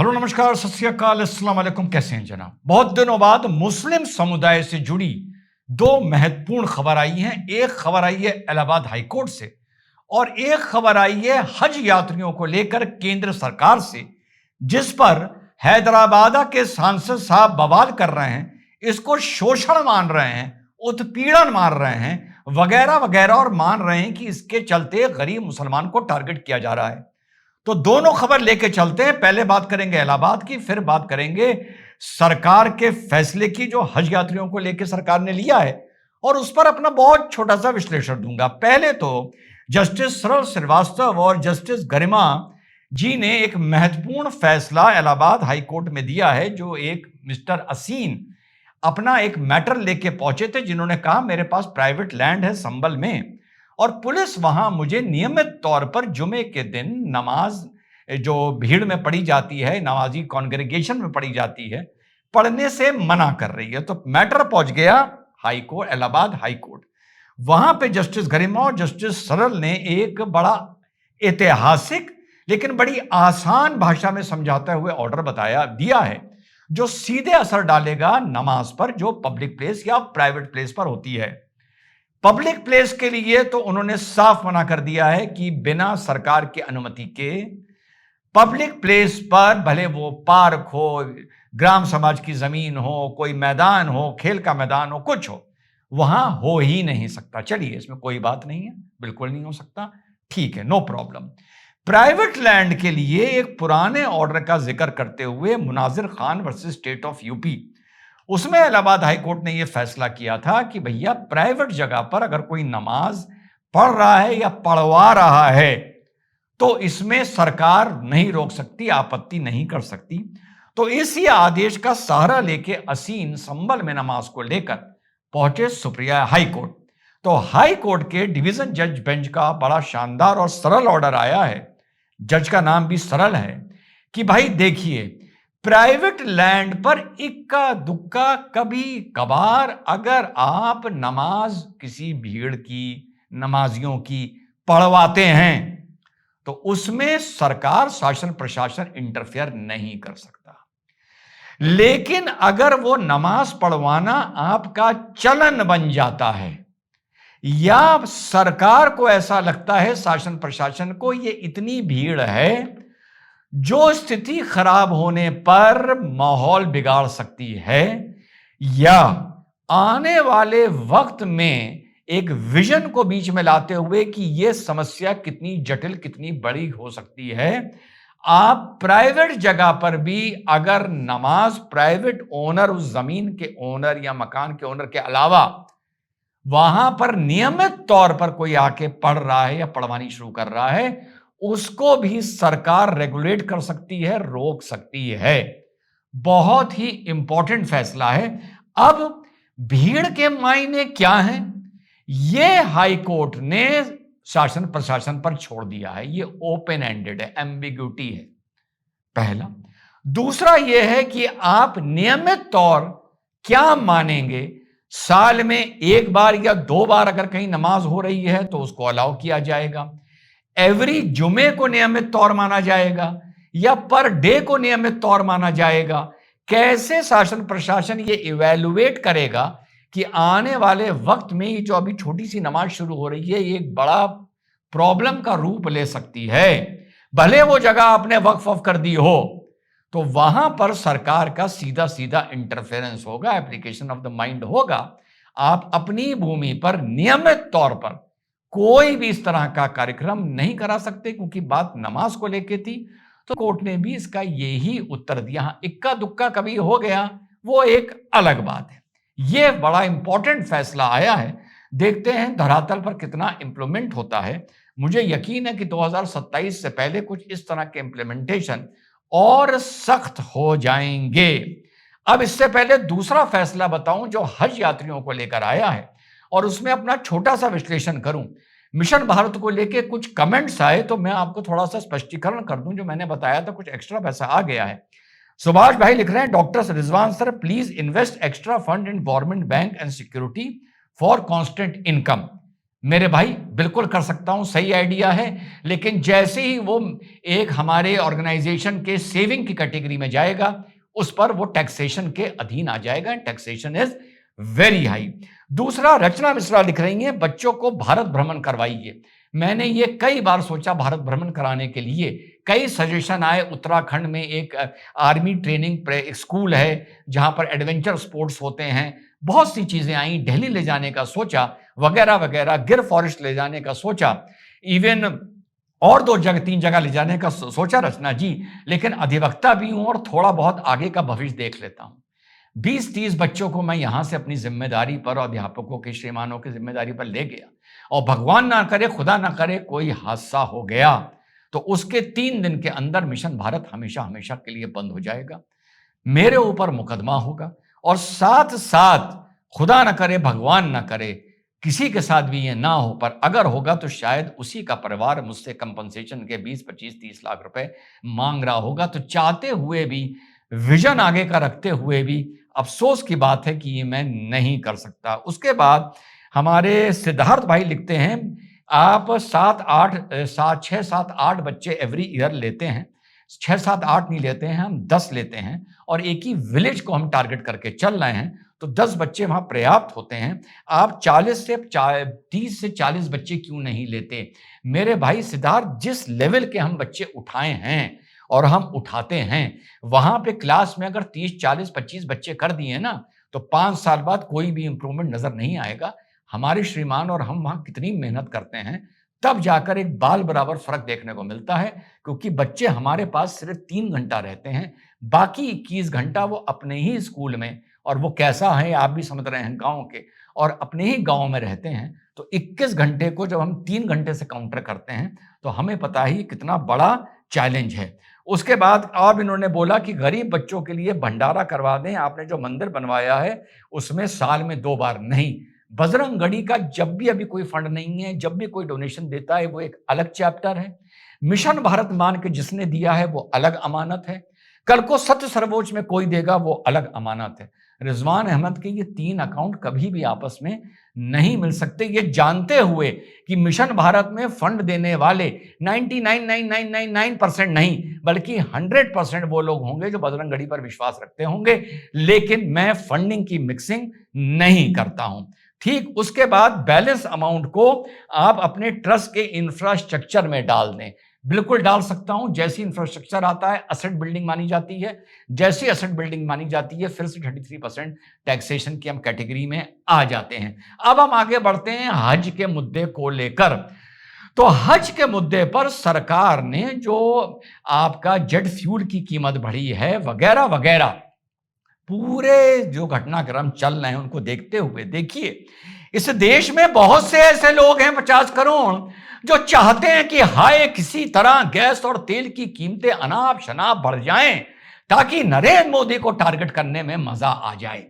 Hello, नमस्कार, सत श्री अकाल, अस्सलाम वालेकुम। कैसे हैं जनाब? बहुत दिनों बाद मुस्लिम समुदाय से जुड़ी दो महत्वपूर्ण खबर आई हैं। एक खबर आई है इलाहाबाद हाईकोर्ट से और एक खबर आई है हज यात्रियों को लेकर केंद्र सरकार से, जिस पर हैदराबाद के सांसद साहब बवाल कर रहे हैं, इसको शोषण मान रहे हैं, उत्पीड़न मान रहे हैं, वगैरह वगैरह, और मान रहे हैं कि इसके चलते गरीब मुसलमान को टारगेट किया जा रहा है। तो दोनों खबर लेके चलते हैं। पहले बात करेंगे इलाहाबाद की, फिर बात करेंगे सरकार के फैसले की जो हज यात्रियों को लेकर सरकार ने लिया है, और उस पर अपना बहुत छोटा सा विश्लेषण दूंगा। पहले तो जस्टिस सरल श्रीवास्तव और जस्टिस गरिमा जी ने एक महत्वपूर्ण फैसला इलाहाबाद हाईकोर्ट में दिया है, जो एक मिस्टर असीन अपना एक मैटर लेके पहुंचे थे, जिन्होंने कहा मेरे पास प्राइवेट लैंड है संभल में, और पुलिस वहां मुझे नियमित तौर पर जुमे के दिन नमाज जो भीड़ में पढ़ी जाती है, नमाजी कॉन्ग्रेगेशन में पढ़ी जाती है, पढ़ने से मना कर रही है। तो मैटर पहुंच गया हाईकोर्ट, इलाहाबाद हाईकोर्ट। वहां पे जस्टिस गरिमा और जस्टिस सरल ने एक बड़ा ऐतिहासिक लेकिन बड़ी आसान भाषा में समझाते हुए ऑर्डर दिया है, जो सीधे असर डालेगा नमाज पर, जो पब्लिक प्लेस या प्राइवेट प्लेस पर होती है। पब्लिक प्लेस के लिए तो उन्होंने साफ मना कर दिया है कि बिना सरकार की अनुमति के पब्लिक प्लेस पर, भले वो पार्क हो, ग्राम समाज की जमीन हो, कोई मैदान हो, खेल का मैदान हो, कुछ हो, वहां हो ही नहीं सकता। चलिए, इसमें कोई बात नहीं है, बिल्कुल नहीं हो सकता, ठीक है, नो प्रॉब्लम। प्राइवेट लैंड के लिए एक पुराने ऑर्डर का जिक्र करते हुए Munazir Khan versus state of UP, उसमें इलाहाबाद हाईकोर्ट ने यह फैसला किया था कि भैया प्राइवेट जगह पर अगर कोई नमाज पढ़ रहा है या पढ़वा रहा है तो इसमें सरकार नहीं रोक सकती, आपत्ति नहीं कर सकती। तो इसी आदेश का सहारा लेके असीन संभल में नमाज को लेकर पहुंचे सुप्रिया हाईकोर्ट। तो हाईकोर्ट के डिवीजन जज बेंच का बड़ा शानदार और सरल ऑर्डर आया है, जज का नाम भी सरल है, कि भाई देखिए, प्राइवेट लैंड पर इक्का दुक्का कभी कभार अगर आप नमाज किसी भीड़ की, नमाजियों की पढ़वाते हैं, तो उसमें सरकार, शासन प्रशासन इंटरफेयर नहीं कर सकता। लेकिन अगर वो नमाज पढ़वाना आपका चलन बन जाता है, या सरकार को ऐसा लगता है, शासन प्रशासन को, ये इतनी भीड़ है जो स्थिति खराब होने पर माहौल बिगाड़ सकती है, या आने वाले वक्त में एक विजन को बीच में लाते हुए कि यह समस्या कितनी जटिल, कितनी बड़ी हो सकती है, आप प्राइवेट जगह पर भी अगर नमाज प्राइवेट ओनर, उस जमीन के ओनर या मकान के ओनर के अलावा वहां पर नियमित तौर पर कोई आके पढ़ रहा है या पढ़वानी शुरू कर रहा है, उसको भी सरकार रेगुलेट कर सकती है, रोक सकती है। बहुत ही इंपॉर्टेंट फैसला है। अब भीड़ के मायने क्या हैं, यह हाई कोर्ट ने शासन प्रशासन पर छोड़ दिया है। यह ओपन एंडेड है, एम्बिग्यूटी है, पहला। दूसरा यह है कि आप नियमित तौर क्या मानेंगे, साल में एक बार या दो बार अगर कहीं नमाज हो रही है तो उसको अलाउ किया जाएगा, एवरी जुमे को नियमित तौर माना जाएगा, या पर डे को नियमित तौर माना जाएगा। कैसे शासन प्रशासन ये इवैल्यूएट करेगा कि आने वाले वक्त में ये जो अभी छोटी सी नमाज शुरू हो रही है, ये एक बड़ा प्रॉब्लम का रूप ले सकती है। भले वो जगह आपने वक्फ ऑफ कर दी हो, तो वहां पर सरकार का सीधा सीधा इंटरफेरेंस होगा, एप्लीकेशन ऑफ द माइंड होगा। आप अपनी भूमि पर नियमित तौर पर कोई भी इस तरह का कार्यक्रम नहीं करा सकते, क्योंकि बात नमाज को लेके थी। तो कोर्ट ने भी इसका यही उत्तर दिया। इक्का दुक्का कभी हो गया, वो एक अलग बात है। यह बड़ा इंपॉर्टेंट फैसला आया है, देखते हैं धरातल पर कितना इंप्लीमेंट होता है। मुझे यकीन है कि 2027 से पहले कुछ इस तरह के इंप्लीमेंटेशन और सख्त हो जाएंगे। अब इससे पहले दूसरा फैसला बताऊं जो हज यात्रियों को लेकर आया है, और उसमें अपना छोटा सा विश्लेषण करूं। मिशन भारत को लेकर कुछ कमेंट्स आए, तो मैं आपको थोड़ा सा स्पष्टीकरण कर दूं। जो मैंने बताया था, कुछ एक्स्ट्रा पैसा आ गया है। सुभाष भाई लिख रहे हैं, doctor Rizwan sir please invest extra fund in government bank and security for constant income. मेरे भाई बिल्कुल कर सकता हूं, सही आइडिया है, लेकिन जैसे ही वो एक हमारे ऑर्गेनाइजेशन के सेविंग की कैटेगरी में जाएगा, उस पर वो टैक्सेशन के अधीन आ जाएगा। Taxation is very high. दूसरा, रचना मिश्रा लिख रही हैं, बच्चों को भारत भ्रमण करवाइए। मैंने ये कई बार सोचा भारत भ्रमण कराने के लिए, कई सजेशन आए। उत्तराखंड में एक आर्मी ट्रेनिंग स्कूल है जहां पर एडवेंचर स्पोर्ट्स होते हैं, बहुत सी चीजें आई। दिल्ली ले जाने का सोचा, वगैरह वगैरह, गिर फॉरेस्ट ले जाने का सोचा, इवन और 2 जगह 3 जगह ले जाने का सोचा रचना जी। लेकिन अधिवक्ता भी हूं और थोड़ा बहुत आगे का भविष्य देख लेता हूं। 20-30 बच्चों को मैं यहां से अपनी जिम्मेदारी पर और अध्यापकों के श्रीमानों की जिम्मेदारी पर ले गया, और भगवान ना करे, खुदा ना करे, कोई हादसा हो गया तो उसके 3 दिन के अंदर मिशन भारत हमेशा हमेशा के लिए बंद हो जाएगा, मेरे ऊपर मुकदमा होगा, और साथ साथ खुदा ना करे, भगवान ना करे, किसी के साथ भी ये ना हो, पर अगर होगा तो शायद उसी का परिवार मुझसे कंपनसेशन के 20, 25, 30 लाख रुपए मांग रहा होगा। तो चाहते हुए भी, विजन आगे का रखते हुए भी, अफसोस की बात है कि ये मैं नहीं कर सकता। उसके बाद हमारे सिद्धार्थ भाई लिखते हैं, आप 6, 7, 8 बच्चे एवरी ईयर लेते हैं। 6, 7, 8 नहीं लेते हैं, हम 10 लेते हैं, और एक ही विलेज को हम टारगेट करके चल रहे हैं, तो 10 बच्चे वहां पर्याप्त होते हैं। आप 30 से 40 बच्चे क्यों नहीं लेते? मेरे भाई सिद्धार्थ, जिस लेवल के हम बच्चे उठाए हैं और हम उठाते हैं, वहां पे क्लास में अगर 30, 40, 25 बच्चे कर दिए ना, तो 5 साल बाद कोई भी इंप्रूवमेंट नजर नहीं आएगा। हमारे श्रीमान और हम वहां कितनी मेहनत करते हैं, तब जाकर एक बाल बराबर फर्क देखने को मिलता है। क्योंकि बच्चे हमारे पास सिर्फ 3 घंटा रहते हैं, बाकी 21 घंटा वो अपने ही स्कूल में, और वो कैसा है आप भी समझ रहे हैं, गांव के, और अपने ही गांव में रहते हैं। तो 21 घंटे को जब हम 3 घंटे से काउंटर करते हैं, तो हमें पता ही कितना बड़ा चैलेंज है। उसके बाद अब इन्होंने बोला कि गरीब बच्चों के लिए भंडारा करवा दें। आपने जो मंदिर बनवाया है उसमें साल में 2 बार नहीं, बजरंगगढ़ी का जब भी अभी कोई फंड नहीं है, जब भी कोई डोनेशन देता है वो एक अलग चैप्टर है। मिशन भारत मान के जिसने दिया है वो अलग अमानत है, कल को सत्य सर्वोच्च में कोई देगा वो अलग अमानत है। रिजवान अहमद के ये 3 अकाउंट कभी भी आपस में नहीं मिल सकते, ये जानते हुए कि मिशन भारत में फंड देने वाले 99.9999% नहीं, बल्कि 100% वो लोग होंगे जो बजरंगगढ़ी पर विश्वास रखते होंगे। लेकिन मैं फंडिंग की मिक्सिंग नहीं करता हूं। ठीक उसके बाद बैलेंस अमाउंट को आप अपने ट्रस्ट के इंफ्रास्ट्रक्चर में डाल दें। बिल्कुल डाल सकता हूं। जैसी इंफ्रास्ट्रक्चर आता है असेट बिल्डिंग मानी जाती है, जैसी असेट बिल्डिंग मानी जाती है फिर से 33% टैक्सेशन की हम कैटेगरी में आ जाते हैं। अब हम आगे बढ़ते हैं हज के मुद्दे को लेकर। तो हज के मुद्दे पर सरकार ने जो आपका जेट फ्यूल की कीमत बढ़ी है वगैरह वगैरह, पूरे जो घटनाक्रम चल रहे हैं उनको देखते हुए, देखिए इस देश में बहुत से ऐसे लोग हैं 50 करोड़ जो चाहते हैं कि हाय किसी तरह गैस और तेल की कीमतें अनाप शनाप बढ़ जाएं ताकि नरेंद्र मोदी को टारगेट करने में मजा आ जाए।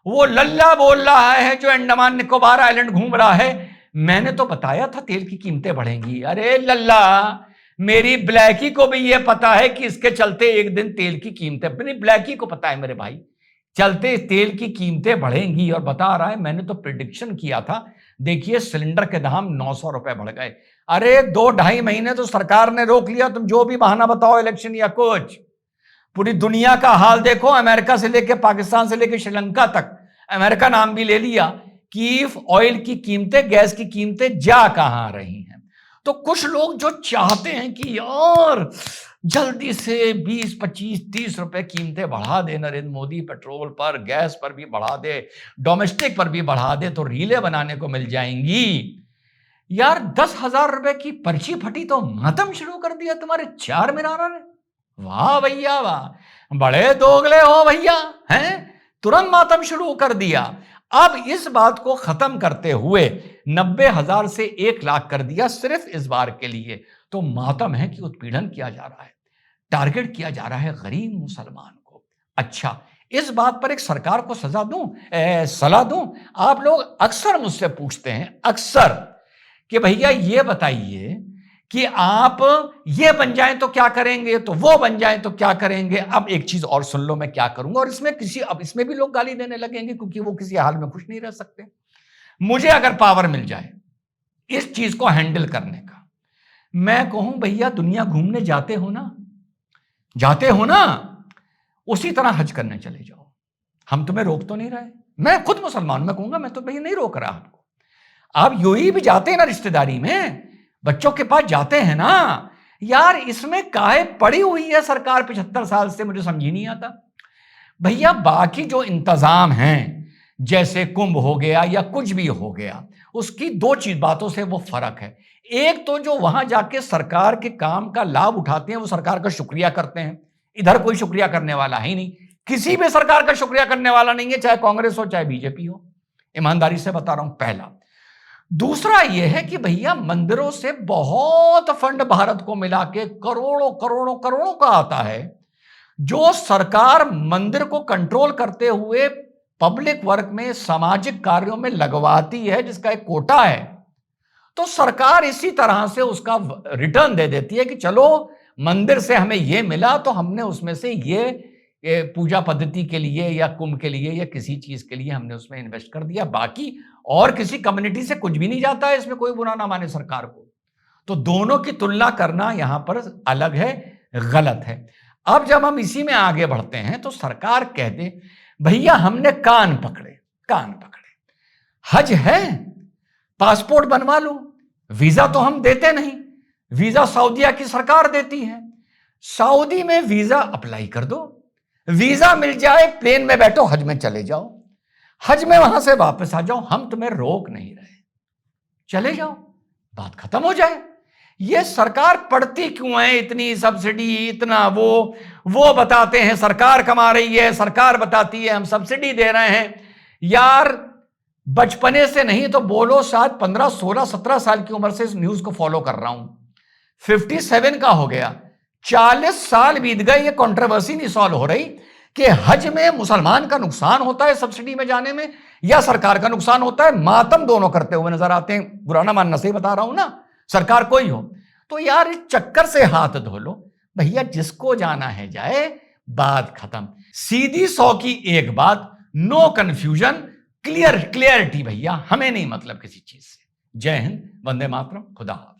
वो लल्ला बोल रहा है जो अंडमान निकोबार आइलैंड घूम रहा है, मैंने तो बताया था तेल की कीमतें बढ़ेंगी। अरे लल्ला, मेरी ब्लैकी को भी यह पता है कि इसके चलते एक दिन तेल की कीमतें, अपनी ब्लैकी को पता है मेरे भाई, चलते तेल की कीमतें बढ़ेंगी। और बता रहा है मैंने तो प्रिडिक्शन किया था, देखिए सिलेंडर के दाम 900 रुपए बढ़ गए। अरे 2-2.5 महीने तो सरकार ने रोक लिया, तुम जो भी बहाना बताओ इलेक्शन या कुछ। पूरी दुनिया का हाल देखो, अमेरिका से लेकर पाकिस्तान से लेकर श्रीलंका तक, अमेरिका नाम भी ले लिया कि ऑयल की कीमतें, गैस की कीमतें जा कहां रही हैं। तो कुछ लोग जो चाहते हैं कि यार जल्दी से 20, 25, 30 रुपए कीमतें बढ़ा दे नरेंद्र मोदी, पेट्रोल पर, गैस पर भी बढ़ा दे, डोमेस्टिक पर भी बढ़ा दे, तो रीलें बनाने को मिल जाएंगी। यार 10,000 रुपए की पर्ची फटी तो मातम शुरू कर दिया तुम्हारे 4 मीनारा ने। वाह भैया वाह, बड़े दोगले हो भैया, हैं? तुरंत मातम शुरू कर दिया। अब इस बात को खत्म करते हुए 90,000 से 1 लाख कर दिया सिर्फ इस बार के लिए। तो मातम है कि उत्पीड़न किया जा रहा है, टारगेट किया जा रहा है गरीब मुसलमान को। अच्छा, इस बात पर एक सरकार को सजा दूं, सलाह दूं? आप लोग अक्सर मुझसे पूछते हैं, अक्सर, कि भैया ये बताइए कि आप ये बन जाएं तो क्या करेंगे, तो वो बन जाएं तो क्या करेंगे। अब एक चीज और सुन लो मैं क्या करूंगा, और अब इसमें भी लोग गाली देने लगेंगे क्योंकि वो किसी हाल में खुश नहीं रह सकते। मुझे अगर पावर मिल जाए, इस चीज को हैंडल करने का। मैं कहूं भैया दुनिया घूमने जाते हो ना, उसी तरह हज करने चले जाओ। हम तुम्हें रोक तो नहीं रहे, मैं खुद मुसलमान, मैं कहूंगा मैं तो भैया नहीं रोक रहा आपको। आप यूएई भी जाते हैं ना, रिश्तेदारी में बच्चों के पास जाते हैं ना यार, इसमें काहे पड़ी हुई है सरकार 75 साल से, मुझे समझ ही नहीं आता भैया। बाकी जो इंतजाम हैं, जैसे कुंभ हो गया या कुछ भी हो गया, उसकी दो चीज बातों से वो फर्क है। एक तो जो वहां जाके सरकार के काम का लाभ उठाते हैं वो सरकार का शुक्रिया करते हैं, इधर कोई शुक्रिया करने वाला है ही नहीं, किसी भी सरकार का शुक्रिया करने वाला नहीं है, चाहे कांग्रेस हो चाहे बीजेपी हो, ईमानदारी से बता रहा हूं। पहला। दूसरा यह है कि भैया मंदिरों से बहुत फंड भारत को मिला के करोड़ों करोड़ों करोड़ों का आता है, जो सरकार मंदिर को कंट्रोल करते हुए पब्लिक वर्क में, सामाजिक कार्यों में लगवाती है, जिसका एक कोटा है। तो सरकार इसी तरह से उसका रिटर्न दे देती है कि चलो मंदिर से हमें यह मिला तो हमने उसमें से ये पूजा पद्धति के लिए या कुंभ के लिए या किसी चीज के लिए हमने उसमें इन्वेस्ट कर दिया। बाकी और किसी कम्युनिटी से कुछ भी नहीं जाता है, इसमें कोई बुरा ना माने सरकार को। तो दोनों की तुलना करना यहां पर अलग है, गलत है। अब जब हम इसी में आगे बढ़ते हैं तो सरकार कह दे भैया हमने कान पकड़े, हज है, पासपोर्ट बनवा लो, वीजा तो हम देते नहीं, वीजा सऊदीया की सरकार देती है, सऊदी में वीजा अप्लाई कर दो, वीजा मिल जाए, प्लेन में बैठो, हज में चले जाओ, हज में वहां से वापस आ जाओ, हम तुम्हें रोक नहीं रहे, चले जाओ, बात खत्म हो जाए। ये सरकार पढ़ती क्यों है इतनी सब्सिडी, इतना वो बताते हैं सरकार कमा रही है, सरकार बताती है हम सब्सिडी दे रहे हैं। यार बचपने से नहीं तो बोलो शायद 15, 16, 17 साल की उम्र से इस न्यूज को फॉलो कर रहा हूं, 57 का हो गया, 40 साल बीत गए, ये कंट्रोवर्सी नहीं सॉल्व हो रही कि हज में मुसलमान का नुकसान होता है सब्सिडी में जाने में या सरकार का नुकसान होता है। मातम दोनों करते हुए नजर आते हैं, बुरा ना मानना, सही बता रहा हूं ना, सरकार कोई हो। तो यार इस चक्कर से हाथ धो लो भैया, जिसको जाना है जाए, बात खत्म। सीधी 100 की एक बात, नो कंफ्यूजन, क्लियरिटी भैया, हमें नहीं मतलब किसी चीज से। जय हिंद, वंदे मातरम, खुदा हाफिज।